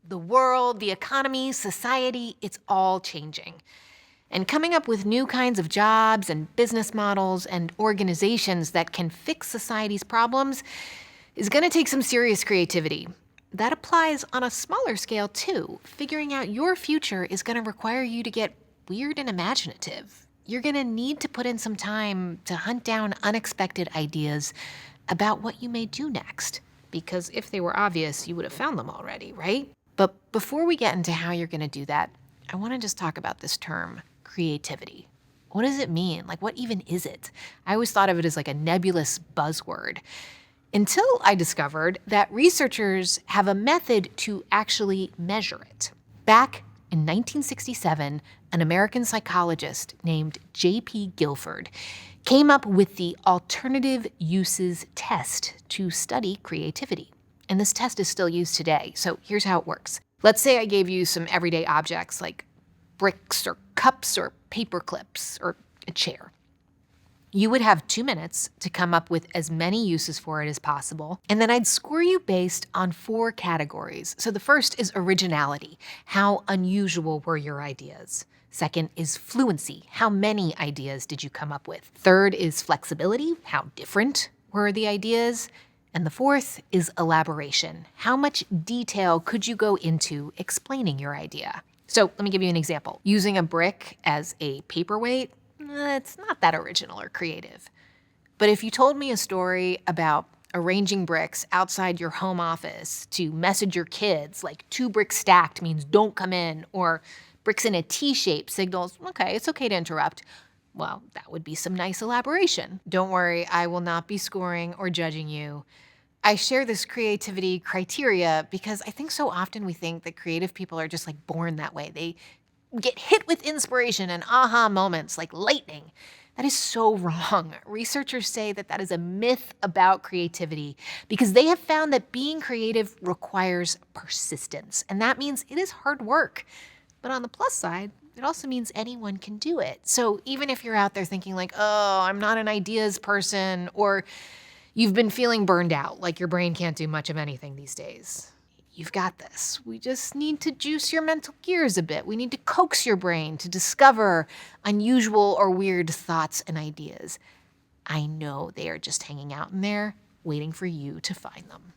The world, the economy, society, it's all changing. And coming up with new kinds of jobs and business models and organizations that can fix society's problems is going to take some serious creativity. That applies on a smaller scale, too. Figuring out your future is going to require you to get weird and imaginative. You're going to need to put in some time to hunt down unexpected ideas about what you may do next. Because if they were obvious, you would have found them already, right? But before we get into how you're going to do that, I want to just talk about this term, creativity. What does it mean? Like, what even is it? I always thought of it as like a nebulous buzzword. Until I discovered that researchers have a method to actually measure it. Back in 1967, an American psychologist named J.P. Guilford came up with the Alternative Uses Test to study creativity. And this test is still used today. So here's how it works. Let's say I gave you some everyday objects like bricks or cups or paper clips or a chair. You would have 2 minutes to come up with as many uses for it as possible, and then I'd score you based on 4 categories. So the first is originality. How unusual were your ideas? Second is fluency. How many ideas did you come up with? Third is flexibility. How different were the ideas? And the fourth is elaboration. How much detail could you go into explaining your idea? So let me give you an example. Using a brick as a paperweight, it's not that original or creative. But if you told me a story about arranging bricks outside your home office to message your kids, like 2 bricks stacked means don't come in, or bricks in a T-shape signals, okay, it's okay to interrupt, well, that would be some nice elaboration. Don't worry, I will not be scoring or judging you. I share this creativity criteria because I think so often we think that creative people are just like born that way. They get hit with inspiration and aha moments like lightning. That is so wrong. Researchers say that that is a myth about creativity because they have found that being creative requires persistence, and that means it is hard work. But on the plus side, it also means anyone can do it. So even if you're out there thinking like, oh, I'm not an ideas person, or you've been feeling burned out, like your brain can't do much of anything these days, you've got this. We just need to juice your mental gears a bit. We need to coax your brain to discover unusual or weird thoughts and ideas. I know they are just hanging out in there, waiting for you to find them.